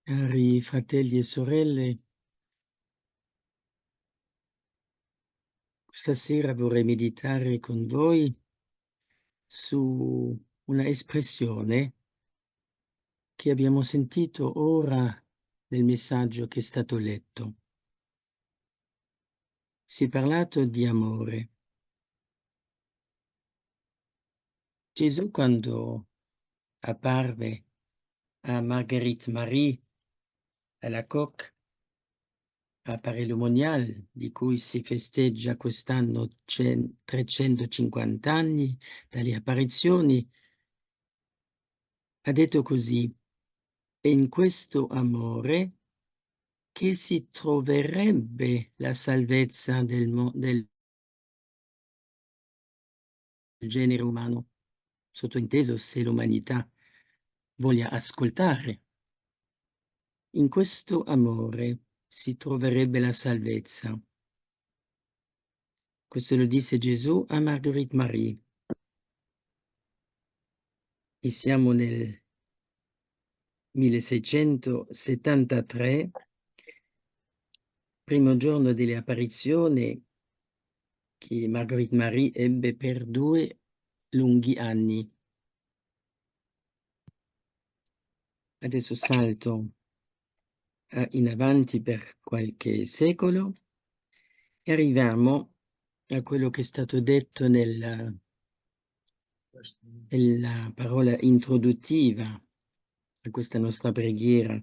Cari fratelli e sorelle, questa sera vorrei meditare con voi su una espressione che abbiamo sentito ora nel messaggio che è stato letto. Si è parlato di amore. Gesù, quando apparve a Marguerite Marie alla Coque a Paray-le-Monial, di cui si festeggia quest'anno 350 anni dalle apparizioni, ha detto così: "È in questo amore che si troverebbe la salvezza del genere umano", sottointeso se l'umanità voglia ascoltare. In questo amore si troverebbe la salvezza. Questo lo disse Gesù a Marguerite Marie. E siamo nel 1673, primo giorno delle apparizioni che Marguerite Marie ebbe per 2 lunghi anni. Adesso salto in avanti per qualche secolo e arriviamo a quello che è stato detto nella parola introduttiva a questa nostra preghiera,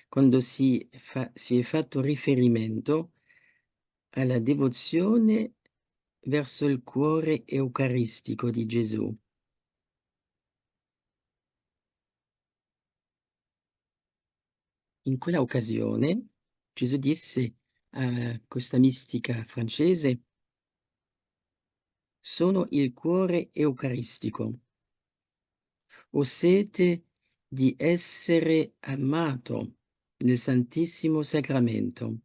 quando si è fatto riferimento alla devozione verso il cuore eucaristico di Gesù. In quella occasione Gesù disse a questa mistica francese: "Sono il cuore eucaristico. Ho sete di essere amato nel Santissimo Sacramento.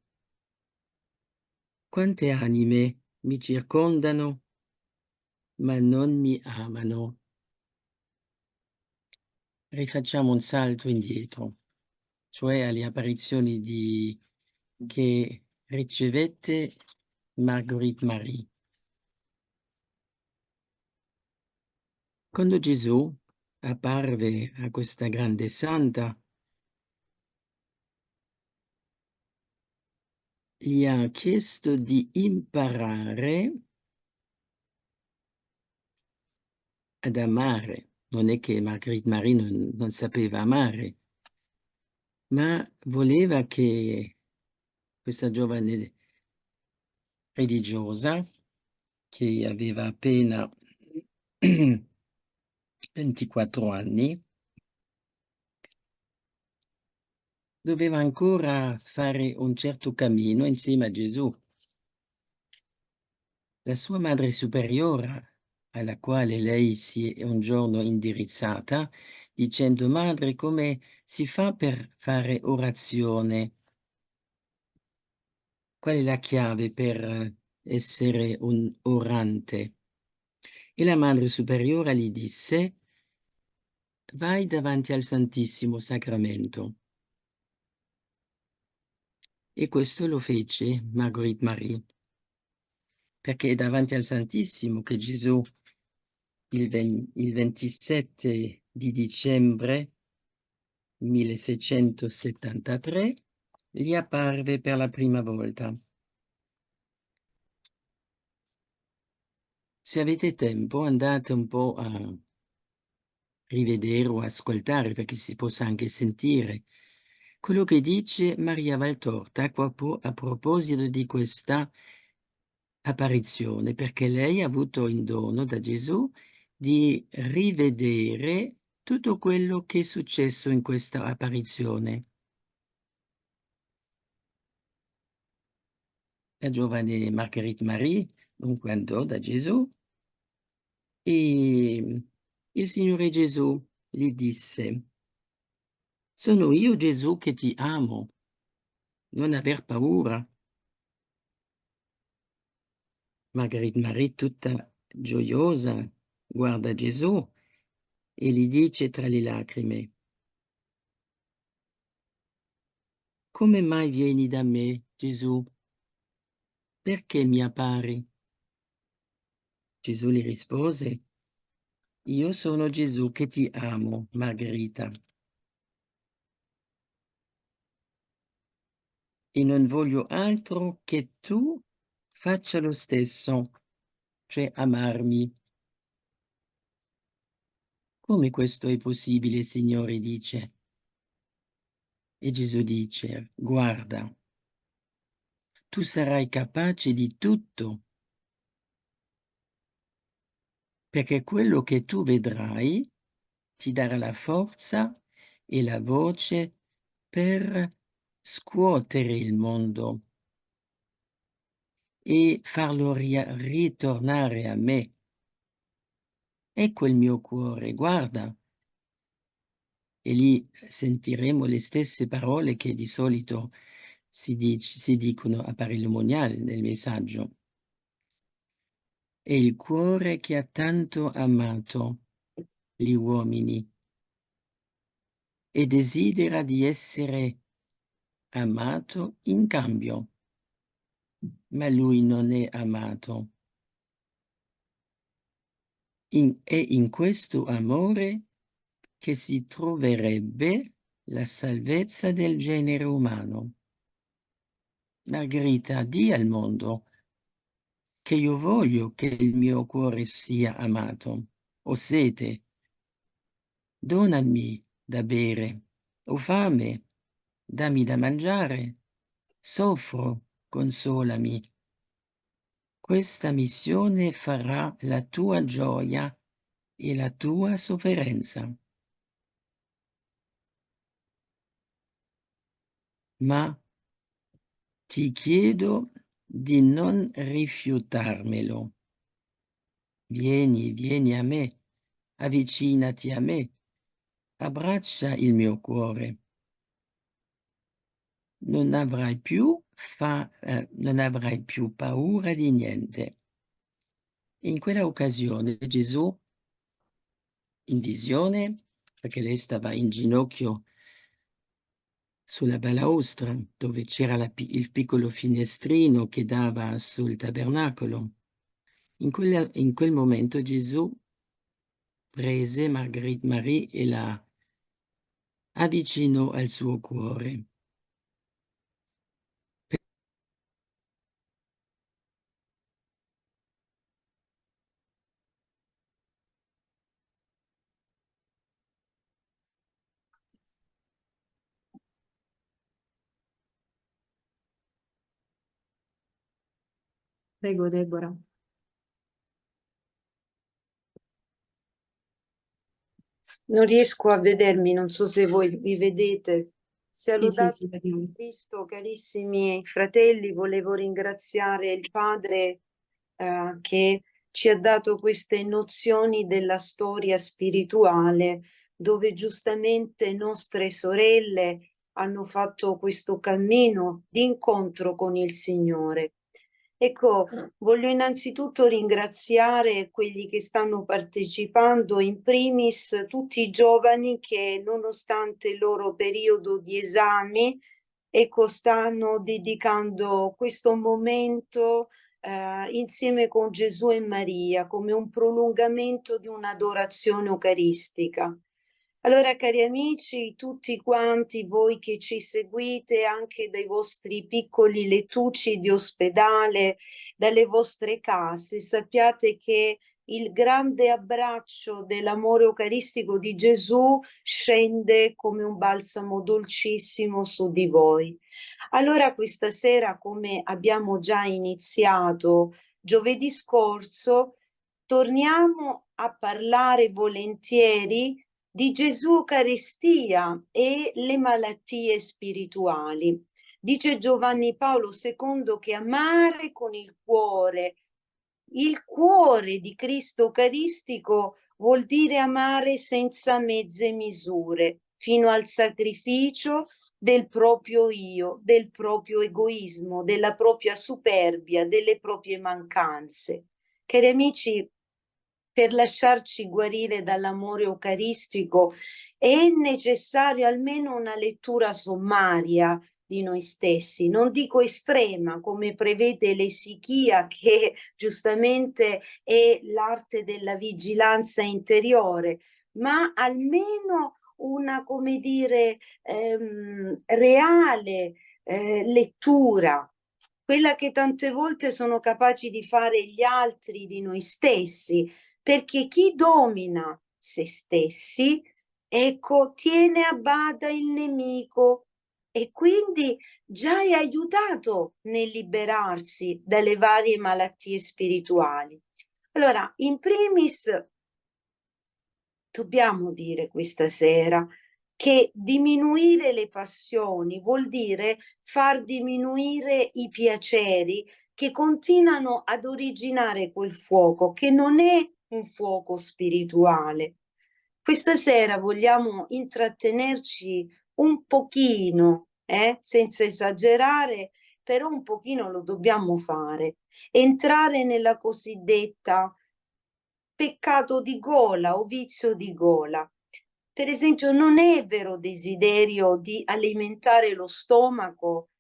Quante anime mi circondano, ma non mi amano." Rifacciamo un salto indietro, cioè alle apparizioni che ricevette Marguerite Marie. Quando Gesù apparve a questa grande santa, gli ha chiesto di imparare ad amare. Non è che Marguerite Marie non sapeva amare, ma voleva che questa giovane religiosa, che aveva appena 24 anni, doveva ancora fare un certo cammino insieme a Gesù. La sua madre superiora, alla quale lei si è un giorno indirizzata, dicendo: "Madre, come si fa per fare orazione? Qual è la chiave per essere un orante?" E la madre superiora gli disse: "Vai davanti al Santissimo Sacramento." E questo lo fece Marguerite Marie, perché è davanti al Santissimo che Gesù il 27 di dicembre 1673 gli apparve per la prima volta. Se avete tempo andate un po' a rivedere o ascoltare, perché si possa anche sentire quello che dice Maria Valtorta a proposito di questa apparizione, perché lei ha avuto in dono da Gesù di rivedere tutto quello che è successo in questa apparizione. La giovane Marguerite Marie dunque andò da Gesù e il Signore Gesù gli disse: "Sono io Gesù che ti amo, non aver paura." Marguerite Marie, tutta gioiosa, guarda Gesù e gli dice tra le lacrime: "Come mai vieni da me, Gesù? Perché mi appari?" Gesù le rispose: "Io sono Gesù che ti amo, Margherita, e non voglio altro che tu faccia lo stesso, cioè amarmi." "Come questo è possibile, Signore?" dice. E Gesù dice: "Guarda, tu sarai capace di tutto, perché quello che tu vedrai ti darà la forza e la voce per scuotere il mondo e farlo ritornare a me. Ecco il mio cuore, guarda." E lì sentiremo le stesse parole che di solito si dicono a Parilumoniale nel messaggio. È il cuore che ha tanto amato gli uomini e desidera di essere amato in cambio, ma lui non è amato. È in questo amore che si troverebbe la salvezza del genere umano. Margherita, di al mondo che io voglio che il mio cuore sia amato. Ho sete, donami da bere. Ho fame, dammi da mangiare. Soffro, consolami. Questa missione farà la tua gioia e la tua sofferenza. Ma ti chiedo di non rifiutarmelo. Vieni, vieni a me, avvicinati a me, abbraccia il mio cuore. Non avrai più paura di niente. In quella occasione Gesù, in visione, perché lei stava in ginocchio sulla balaustra, dove c'era il piccolo finestrino che dava sul tabernacolo. In quel momento Gesù prese Marguerite Marie e la avvicinò al suo cuore. Prego, Deborah. Non riesco a vedermi, non so se voi vi vedete. Sia Sì, lodato sì, vediamo. Cristo, carissimi fratelli, volevo ringraziare il Padre che ci ha dato queste nozioni della storia spirituale, dove giustamente nostre sorelle hanno fatto questo cammino di incontro con il Signore. Ecco, voglio innanzitutto ringraziare quelli che stanno partecipando, in primis tutti i giovani che nonostante il loro periodo di esami, ecco, stanno dedicando questo momento insieme con Gesù e Maria come un prolungamento di un'adorazione eucaristica. Allora, cari amici, tutti quanti voi che ci seguite anche dai vostri piccoli lettucci di ospedale, dalle vostre case, sappiate che il grande abbraccio dell'amore eucaristico di Gesù scende come un balsamo dolcissimo su di voi. Allora, questa sera, come abbiamo già iniziato giovedì scorso, torniamo a parlare volentieri di Gesù Eucaristia e le malattie spirituali. Dice Giovanni Paolo II che amare con il cuore di Cristo Eucaristico vuol dire amare senza mezze misure, fino al sacrificio del proprio io, del proprio egoismo, della propria superbia, delle proprie mancanze. Cari amici, per lasciarci guarire dall'amore eucaristico è necessario almeno una lettura sommaria di noi stessi, non dico estrema come prevede l'esichia, che giustamente è l'arte della vigilanza interiore, ma almeno una, come dire, reale lettura, quella che tante volte sono capaci di fare gli altri di noi stessi, perché chi domina se stessi, ecco, tiene a bada il nemico e quindi già è aiutato nel liberarsi dalle varie malattie spirituali. Allora, in primis, dobbiamo dire questa sera che diminuire le passioni vuol dire far diminuire i piaceri che continuano ad originare quel fuoco, che non è un fuoco spirituale. Questa sera vogliamo intrattenerci un pochino, senza esagerare, però un pochino lo dobbiamo fare. Entrare nella cosiddetta peccato di gola o vizio di gola. Per esempio, non è vero desiderio di alimentare lo stomaco,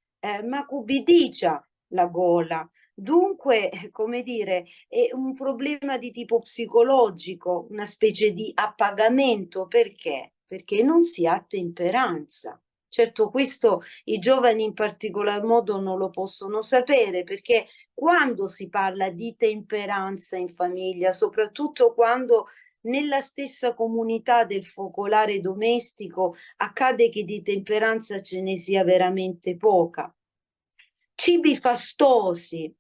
ma cupidigia la gola. Dunque, come dire, è un problema di tipo psicologico, una specie di appagamento. Perché? Perché non si ha temperanza. Certo, questo i giovani in particolar modo non lo possono sapere, perché quando si parla di temperanza in famiglia, soprattutto quando nella stessa comunità del focolare domestico accade che di temperanza ce ne sia veramente poca. Cibi fastosi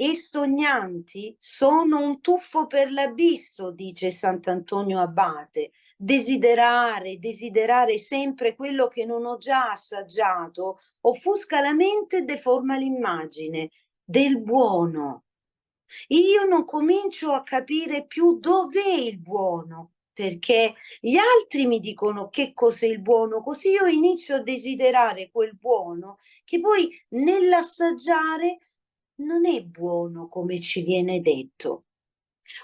e sognanti sono un tuffo per l'abisso, dice Sant'Antonio Abate. Desiderare sempre quello che non ho già assaggiato offusca la mente e deforma l'immagine del buono. Io non comincio a capire più dov'è il buono, perché gli altri mi dicono che cos'è il buono, così io inizio a desiderare quel buono che poi nell'assaggiare non è buono come ci viene detto.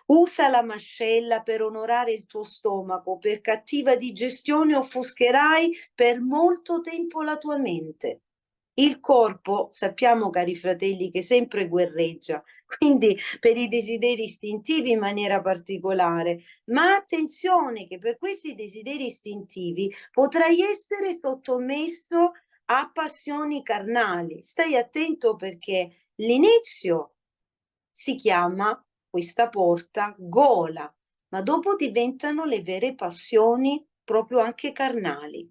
Usa la mascella per onorare il tuo stomaco, per cattiva digestione offuscherai per molto tempo la tua mente. Il corpo, sappiamo cari fratelli, che sempre guerreggia, quindi per i desideri istintivi in maniera particolare, ma attenzione che per questi desideri istintivi potrai essere sottomesso a passioni carnali. Stai attento perché l'inizio si chiama questa porta gola, ma dopo diventano le vere passioni proprio anche carnali.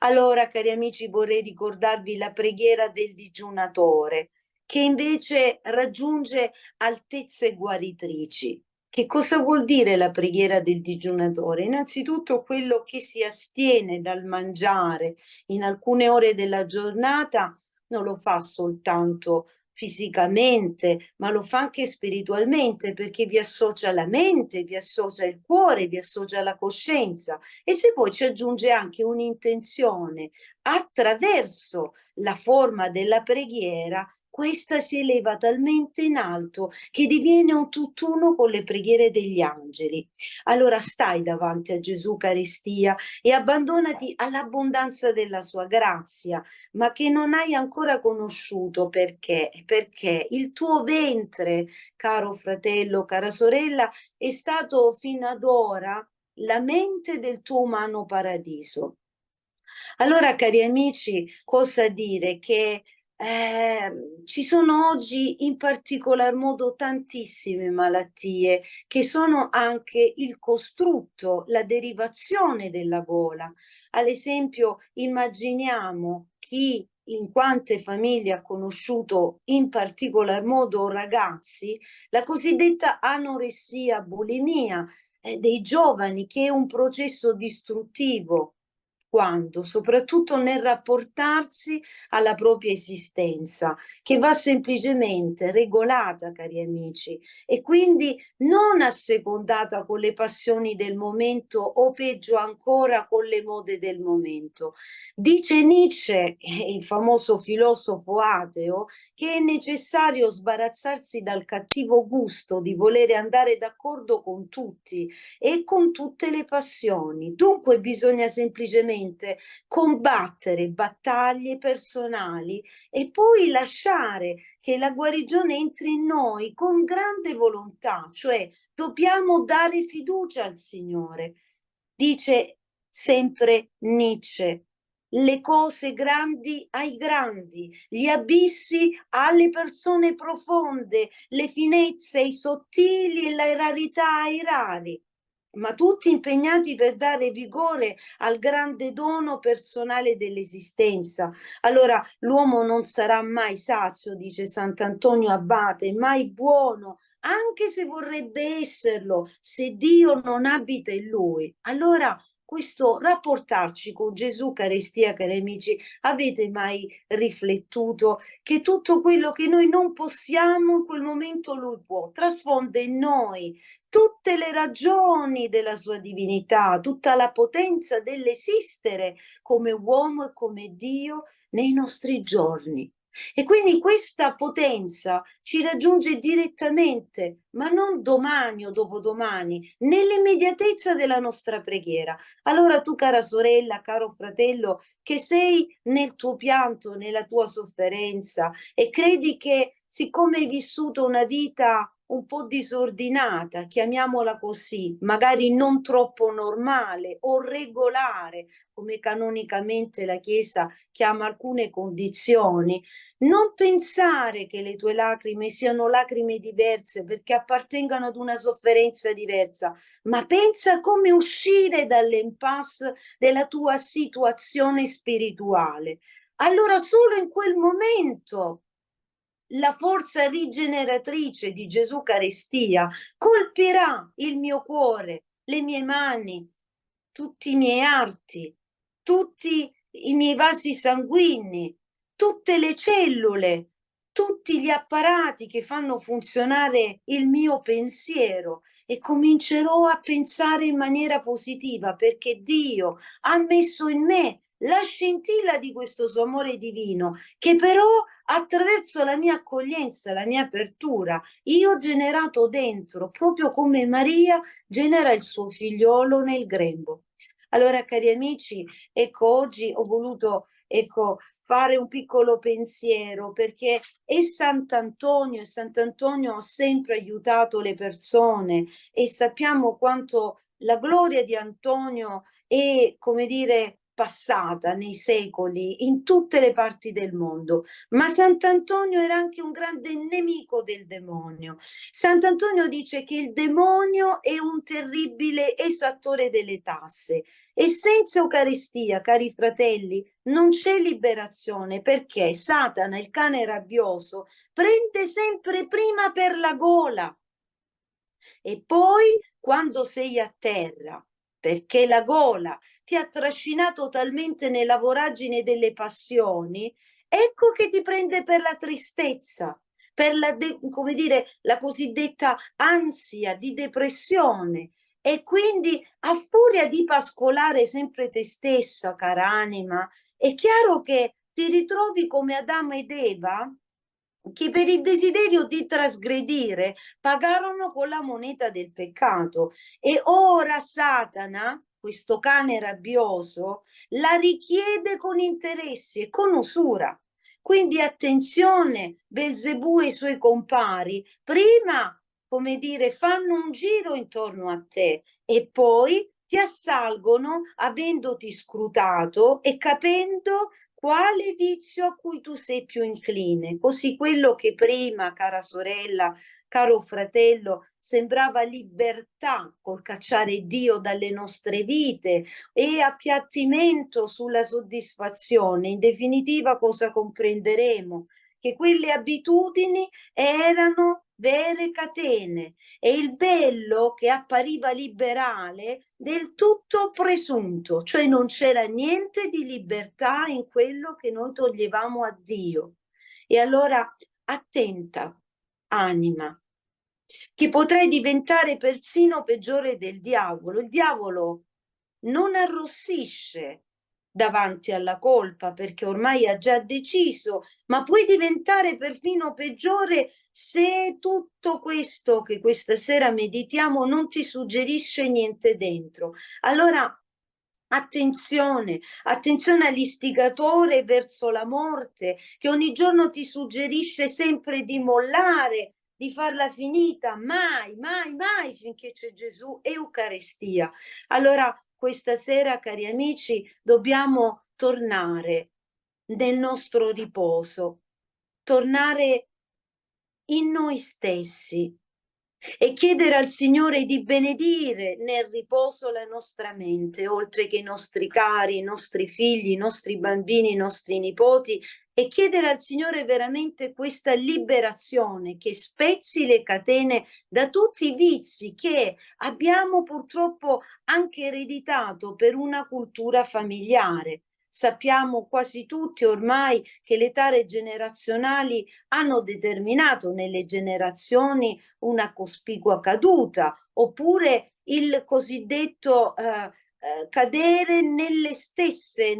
Allora, cari amici, vorrei ricordarvi la preghiera del digiunatore, che invece raggiunge altezze guaritrici. Che cosa vuol dire la preghiera del digiunatore? Innanzitutto quello che si astiene dal mangiare in alcune ore della giornata non lo fa soltanto fisicamente, ma lo fa anche spiritualmente, perché vi associa la mente, vi associa il cuore, vi associa la coscienza. E se poi ci aggiunge anche un'intenzione attraverso la forma della preghiera, questa si eleva talmente in alto che diviene un tutt'uno con le preghiere degli angeli. Allora stai davanti a Gesù Caristia e abbandonati all'abbondanza della sua grazia, ma che non hai ancora conosciuto. Perché? Perché il tuo ventre, caro fratello, cara sorella, è stato fino ad ora la mente del tuo umano paradiso. Allora, cari amici, cosa dire? Che ci sono oggi in particolar modo tantissime malattie che sono anche il costrutto, la derivazione della gola. Ad esempio, immaginiamo chi in quante famiglie ha conosciuto in particolar modo ragazzi, la cosiddetta anoressia, bulimia dei giovani, che è un processo distruttivo quando, soprattutto nel rapportarsi alla propria esistenza, che va semplicemente regolata, cari amici, e quindi non assecondata con le passioni del momento o peggio ancora con le mode del momento. Dice Nietzsche, il famoso filosofo ateo, che è necessario sbarazzarsi dal cattivo gusto di volere andare d'accordo con tutti e con tutte le passioni. Dunque bisogna semplicemente combattere battaglie personali e poi lasciare che la guarigione entri in noi con grande volontà, cioè dobbiamo dare fiducia al Signore. Dice sempre Nietzsche, le cose grandi ai grandi, gli abissi alle persone profonde, le finezze ai sottili e la rarità ai rari, ma tutti impegnati per dare vigore al grande dono personale dell'esistenza. Allora l'uomo non sarà mai sazio, dice Sant'Antonio Abate, mai buono, anche se vorrebbe esserlo, se Dio non abita in lui. Allora questo rapportarci con Gesù, carestia, cari amici, avete mai riflettuto che tutto quello che noi non possiamo in quel momento lui può, trasfonde in noi tutte le ragioni della sua divinità, tutta la potenza dell'esistere come uomo e come Dio nei nostri giorni. E quindi questa potenza ci raggiunge direttamente, ma non domani o dopodomani, nell'immediatezza della nostra preghiera. Allora tu, cara sorella, caro fratello, che sei nel tuo pianto, nella tua sofferenza e credi che siccome hai vissuto una vita un po' disordinata, chiamiamola così, magari non troppo normale o regolare, come canonicamente la Chiesa chiama alcune condizioni, non pensare che le tue lacrime siano lacrime diverse perché appartengano ad una sofferenza diversa, ma pensa come uscire dall'impasse della tua situazione spirituale. Allora solo in quel momento la forza rigeneratrice di Gesù Carestia colpirà il mio cuore, le mie mani, tutti i miei arti, tutti i miei vasi sanguigni, tutte le cellule, tutti gli apparati che fanno funzionare il mio pensiero e comincerò a pensare in maniera positiva perché Dio ha messo in me la scintilla di questo suo amore divino che però attraverso la mia accoglienza, la mia apertura, io ho generato dentro, proprio come Maria genera il suo figliolo nel grembo. Allora, cari amici, ecco, oggi ho voluto fare un piccolo pensiero perché è Sant'Antonio e Sant'Antonio ha sempre aiutato le persone e sappiamo quanto la gloria di Antonio è, come dire, passata nei secoli in tutte le parti del mondo, ma Sant'Antonio era anche un grande nemico del demonio. Sant'Antonio dice che il demonio è un terribile esattore delle tasse e senza Eucaristia, cari fratelli, non c'è liberazione perché Satana, il cane rabbioso, prende sempre prima per la gola e poi quando sei a terra, perché la gola ti ha trascinato talmente nella voragine delle passioni, ecco che ti prende per la tristezza, per la, come dire, la cosiddetta ansia di depressione. E quindi a furia di pascolare sempre te stessa, cara anima, è chiaro che ti ritrovi come Adamo ed Eva che per il desiderio di trasgredire pagarono con la moneta del peccato e ora Satana, questo cane rabbioso, la richiede con interessi e con usura. Quindi attenzione, Belzebù e i suoi compari, prima, come dire, fanno un giro intorno a te e poi ti assalgono avendoti scrutato e capendo quale vizio a cui tu sei più incline? Così quello che prima, cara sorella, caro fratello, sembrava libertà col cacciare Dio dalle nostre vite e appiattimento sulla soddisfazione. In definitiva, cosa comprenderemo? Che quelle abitudini erano vere catene e il bello che appariva liberale del tutto presunto, cioè non c'era niente di libertà in quello che noi toglievamo a Dio. E allora attenta, anima, che potrei diventare persino peggiore del diavolo. Il diavolo non arrossisce davanti alla colpa perché ormai ha già deciso, ma puoi diventare perfino peggiore se tutto questo che questa sera meditiamo non ti suggerisce niente dentro. Allora, attenzione, attenzione all'istigatore verso la morte che ogni giorno ti suggerisce sempre di mollare, di farla finita, mai, mai, mai finché c'è Gesù, Eucaristia. Allora, questa sera, cari amici, dobbiamo tornare nel nostro riposo, tornare in noi stessi e chiedere al Signore di benedire nel riposo la nostra mente, oltre che i nostri cari, i nostri figli, i nostri bambini, i nostri nipoti, e chiedere al Signore veramente questa liberazione che spezzi le catene da tutti i vizi che abbiamo purtroppo anche ereditato per una cultura familiare. Sappiamo quasi tutti ormai che le tare generazionali hanno determinato nelle generazioni una cospicua caduta, oppure il cosiddetto cadere nelle stesse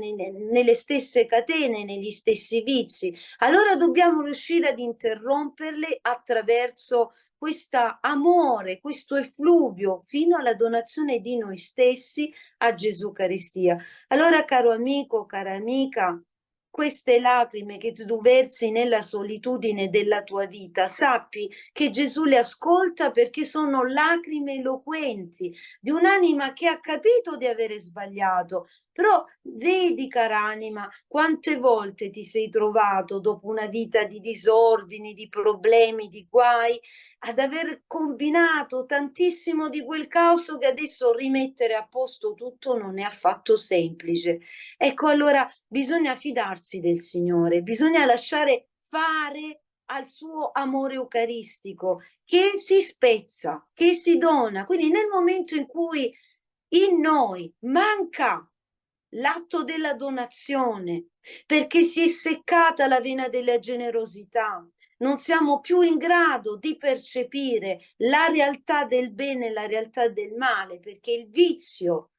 catene, negli stessi vizi. Allora dobbiamo riuscire ad interromperle attraverso questo amore, questo effluvio fino alla donazione di noi stessi a Gesù Eucaristia. Allora, caro amico, cara amica, queste lacrime che tu versi nella solitudine della tua vita, sappi che Gesù le ascolta perché sono lacrime eloquenti di un'anima che ha capito di avere sbagliato. Però vedi, cara anima, quante volte ti sei trovato dopo una vita di disordini, di problemi, di guai, ad aver combinato tantissimo di quel caos che adesso rimettere a posto tutto non è affatto semplice. Ecco, allora bisogna fidarsi del Signore, bisogna lasciare fare al suo amore eucaristico che si spezza, che si dona. Quindi nel momento in cui in noi manca l'atto della donazione, perché si è seccata la vena della generosità, non siamo più in grado di percepire la realtà del bene e la realtà del male, perché il vizio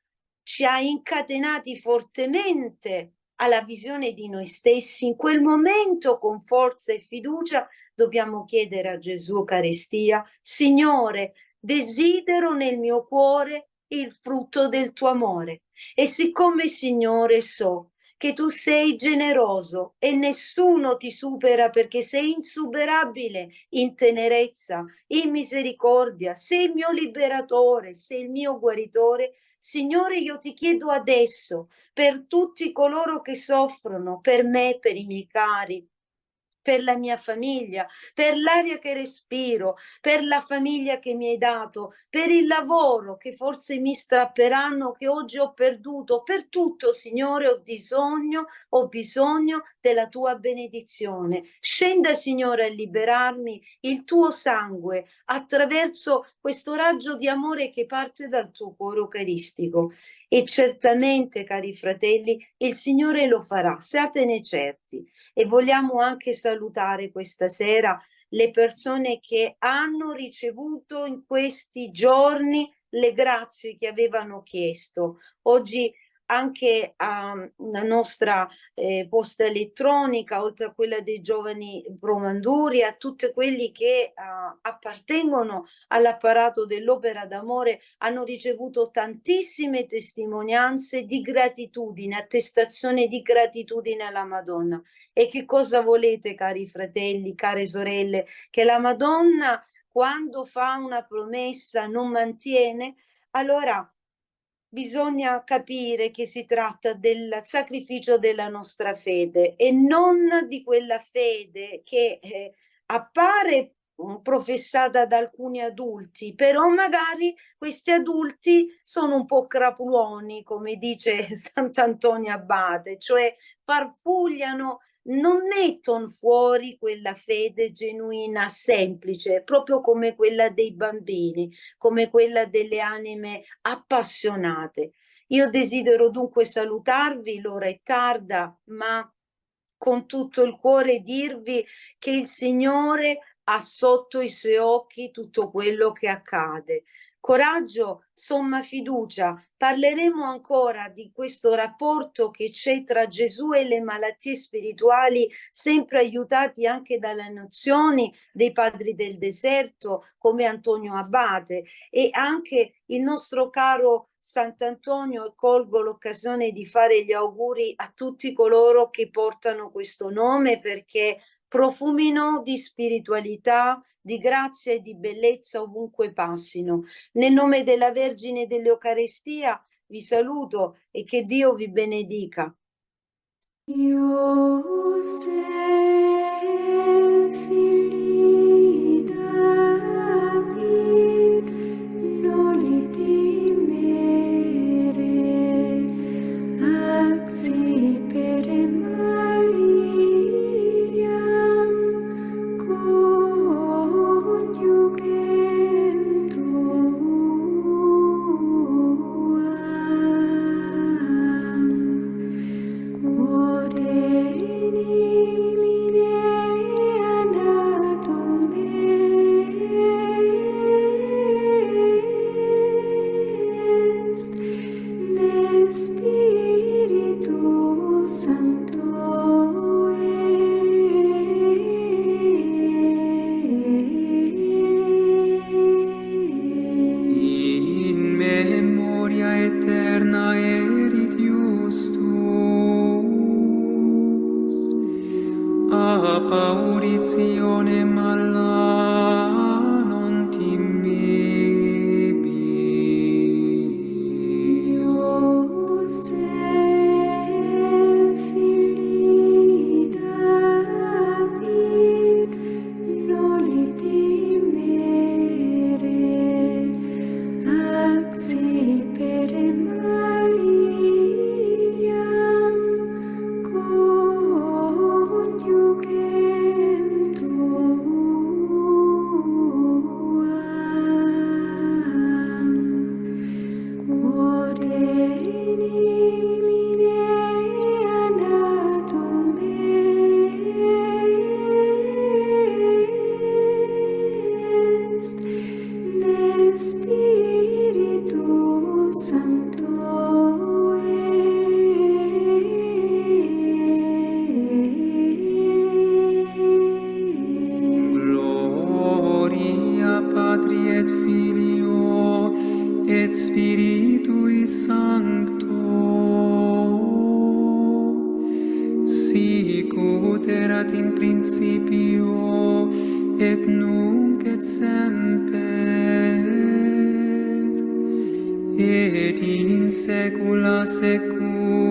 ci ha incatenati fortemente alla visione di noi stessi. In quel momento, con forza e fiducia, dobbiamo chiedere a Gesù Eucaristia: Signore, desidero nel mio cuore il frutto del tuo amore. E siccome, Signore, so che tu sei generoso e nessuno ti supera perché sei insuperabile in tenerezza, in misericordia, sei il mio liberatore, sei il mio guaritore, Signore, io ti chiedo adesso per tutti coloro che soffrono, per me, per i miei cari, per la mia famiglia, per l'aria che respiro, per la famiglia che mi hai dato, per il lavoro che forse mi strapperanno, che oggi ho perduto, per tutto, Signore, ho bisogno della tua benedizione. Scenda, Signore, a liberarmi il tuo sangue attraverso questo raggio di amore che parte dal tuo cuore eucaristico. E certamente, cari fratelli, il Signore lo farà, siatene certi. E vogliamo anche salutare questa sera le persone che hanno ricevuto in questi giorni le grazie che avevano chiesto. Oggi anche la nostra posta elettronica, oltre a quella dei giovani Promanduri, a tutti quelli che appartengono all'apparato dell'Opera d'Amore, hanno ricevuto tantissime testimonianze di gratitudine, attestazione di gratitudine alla Madonna. E che cosa volete, cari fratelli, care sorelle? Che la Madonna, quando fa una promessa, non mantiene? Allora bisogna capire che si tratta del sacrificio della nostra fede e non di quella fede che appare professata da alcuni adulti, però magari questi adulti sono un po' crapuloni, come dice Sant'Antonio Abate, cioè farfugliano, non mettono fuori quella fede genuina, semplice, proprio come quella dei bambini, come quella delle anime appassionate. Io desidero dunque salutarvi, l'ora è tarda, ma con tutto il cuore dirvi che il Signore ha sotto i suoi occhi tutto quello che accade. Coraggio, somma fiducia. Parleremo ancora di questo rapporto che c'è tra Gesù e le malattie spirituali, sempre aiutati anche dalle nozioni dei padri del deserto come Antonio Abate e anche il nostro caro Sant'Antonio, e colgo l'occasione di fare gli auguri a tutti coloro che portano questo nome perché profumino di spiritualità, di grazia e di bellezza ovunque passino. Nel nome della Vergine dell'Eucarestia vi saluto e che Dio vi benedica. Paurizione mala non timebi. Iosef, figli David, noli timere, axi per Maria, coniugem tuam, quod in illine anatum est, de Spiritu Sancto Gloria Patri et Filio et Spiritui Sancto, sic ut erat in principio et nunc et semper et in saecula saeculorum.